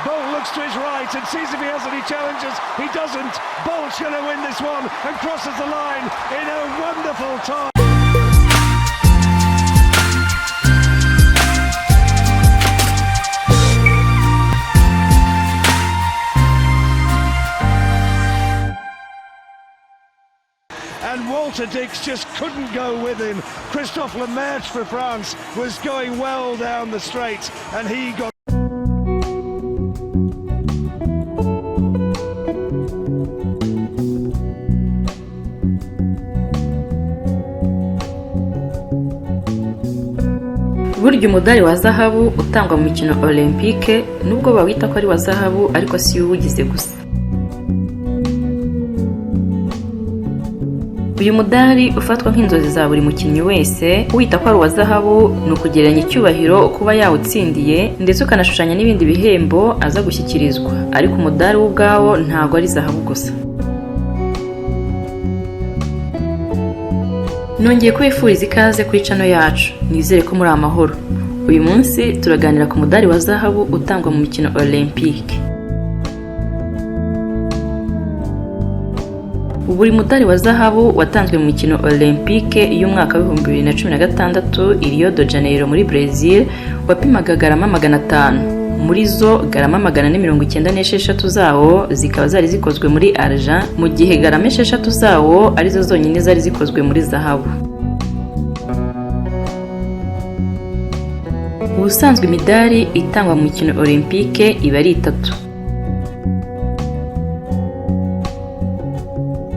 Bolt looks to his right and sees if he has any challenges. He doesn't. Bolt's going to win this one and crosses the line in a wonderful time. And Walter Dix just couldn't go with him. Christophe Lemaître for France was going well down the straight and he got... Burya umudari wa zahabu utangwa mu mikino Olympique nubwo bawita ko ari wa zahabu ariko si uwugize gusa. Uyu mudari ufatwa nk'inzozi za buri mukinnyi wese wita ko ari wa zahabu ni ukugereranya icyubahiro kuba yawutsindiye ndetse ukanashushanya n'ibindi bihembo aza gushyikirizwa, ariko umudari w'ubwawo ntago ari zahabu gusa. Nongeye kwifuriza ikaze kuri channel yacu, nizere ko muri amahoro. Uyu munsi turaganira ku mudari wa zahabu utangwa mu mikino Olympique. Buri mudari wa zahabu watanzwe mu mikino Olympique y'umwaka wa 2016 i Rio de Janeiro muri Brazil wapimaga garama 500. Muri zo garama 496 zawo zikaba zari zikozwe muri argent, mu gihe garama 6 zawo arizo zonyine zari zikozwe muri zahabu. Ubusanzwe imidari itangwa mu mikino Olympique iba ari 3.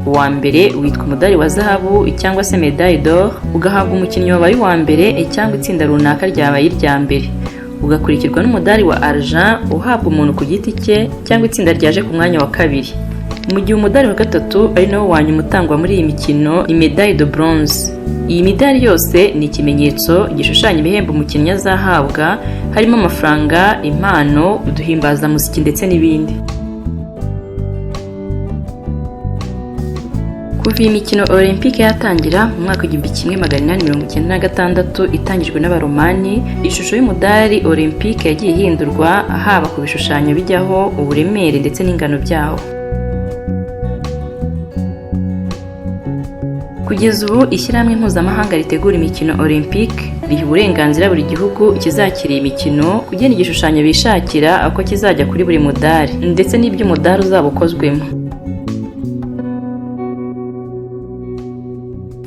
Uwa mbere witwa umudari wa zahabu cyangwa se médaille d'or, ugahabwa umukinnyi wabaye uwa mbere cyangwa itsinda runaka ryabaye irya mbere. Ugakurikirwa n'umudari wa argent uhabwa umuntu ku giti cye cyangwa itsinda ryaje ku mwanya wa kabiri. Mu gihe umudari wa gatatu ari nawo wanyuma utangwa muri iyi mikino ni médaille de bronze. Iyi midari yose ni ikimenyetso gishushanya ibihembo umukinnyi azahabwa, harimo amafaranga, impano, uduhimbaza musiki ndetse n'ibindi. Kuva iyi mikino Olympique yatangira mu mwaka 1896 itangijwe n'abaromani, ishusho y'umudari Olympique yagiye ihindurwa haba ku bishushanyo bijyaho, uburemere ndetse n'ingano byawo. Kugeza ubu ishyirahamwe mpuzamahanga ritegura imikino Olympique riha uburenganzira buri gihugu kizakira imikino kugena igishushanyo bishakira ako kizajya kuri buri mudari ndetse n'ibyo umudari uzaba ukozwemo.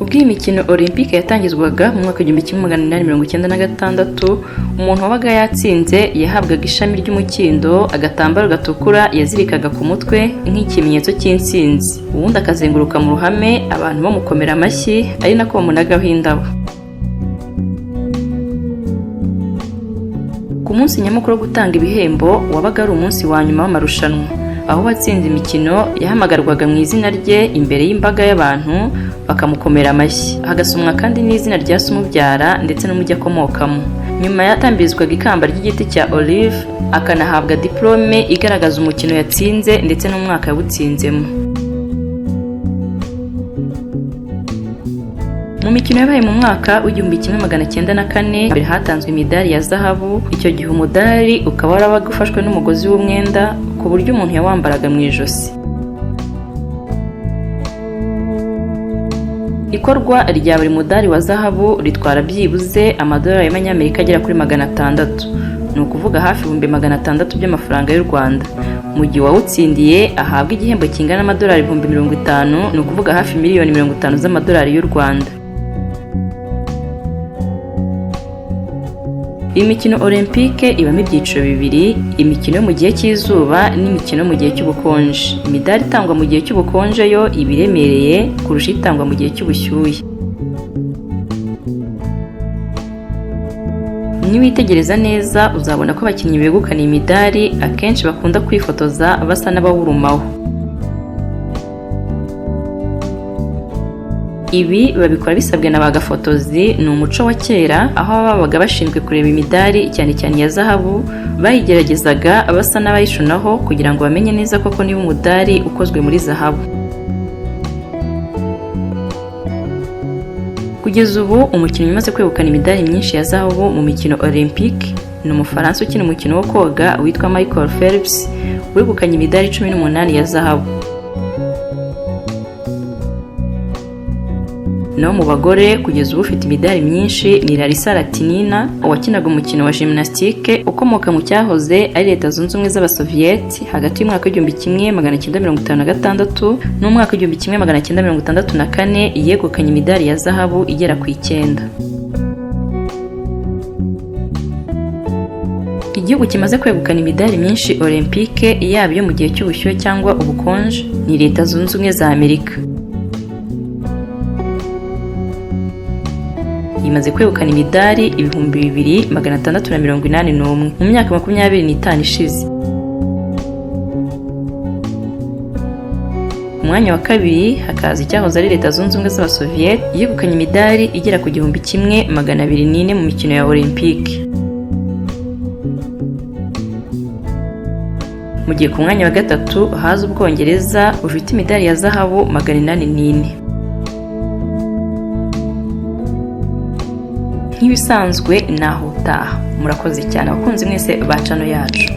Ubwo iyi mikino Olympique yatangizwaga mu mwaka 1896, umuntu wabaga yatsinze yahabwaga ishami ry'umukindo, agatambaro gatukura yazirikaga ku mutwe nk'ikimenyetso cy'intsinzi, ubundi akazenguruka mu ruhame abantu bamukomera amashyi ari nako bamunagaho indabo. Ku munsi nyamukuru wo gutanga ibihembo wabaga ari umunsi wa nyuma w'amarushanwa, aho watsinze imikino yahamagarwaga mu izina rye imbere y'imbaga y'abantu bakamukomera amashyi, hagasomwa kandi n'izina rya se umubyara ndetse n'umujyi akomokamo. Nyuma yatambizwaga ikamba ry'igiti cya olive, akanahabwa diplome igaragaza umukino yatsinze ndetse n'umwaka yawutsinzemo. Mu mikino yabaye mu mwaka w'1904 hatanzwe imidari ya zahabu. Icyo gihe umudari ukaba warabaga ufashwe n'umugozi w'umwenda ku buryo umuntu yawambaraga mu ijosi. Ikorwa rya buri mudari wa zahabu ritwara byibuze amadolari y'amanyamerika agera kuri 600, ni ukuvuga hafi 600 by'amafaranga y'u Rwanda. Mu gihe wawutsindiye ahabwa igihembo kingana n'amadolari 50,000, ni ukuvuga hafi miliyoni 50 z'amadolari y'u Rwanda. Imikino Olympique ibamo ibyiciro bibiri, imikino yo mu gihe cy'izuba n'imikino mu gihe cy'ubukonje. Imidari itangwa mu gihe cy'ubukonje yo ibiremereye kurusha itangwa mu gihe cy'ubushyuhe. Niwitegereza neza uzabona ko abakinnyi begukana imidari akenshi bakunda kwifotoza basa n'abawurumaho. Ibi babikora bisabwe n'abagafotozi, ni umuco wa kera aho babaga bashinzwe kureba imidari cyane cyane ya zahabu, bayigeragezaga basa n'abayishunaho kugira ngo bamenye neza koko niba umudari ukozwe muri zahabu. Kugeza ubu umukinnyi umaze kwegukana imidari myinshi ya zahabu mu mikino Olympique ni Umufaransa ukina umukino wo koga witwa Michael Phelps wegukanye imidari 18 ya zahabu. No mu bagore kugeza ubu ufite imidari myinshi ni Larisa Latinina wakinaga umukino wa gymnastique ukomoka mu cyahoze ari Leta Zunze Ubumwe z'Abasovieti hagati y'umwaka w'1956 n'umwaka w'1964 yegukanye imidari ya zahabu igera ku 9. Igihugu kimaze kwegukana imidari myinshi Olympique yaba yo mu gihe cy'ubushyuhe cyangwa ubukonje ni Leta Zunze Ubumwe za Amerika. Imaze kwegukana imidari 2681 mu myaka 25 ishize. Umwanya wa kabiri hakaza icyahoze ari Leta Zunze Ubumwe z'Abasovieti yegukanye imidari igera ku 1204 mu mikino ya Olympique. Mu gihe ku mwanya wa gatatu haza Ubwongereza bufite imidari ya zahabu 804. Nk'ibisanzwe naho utaha. Murakoze cyane abakunzi mwese ba channel yacu.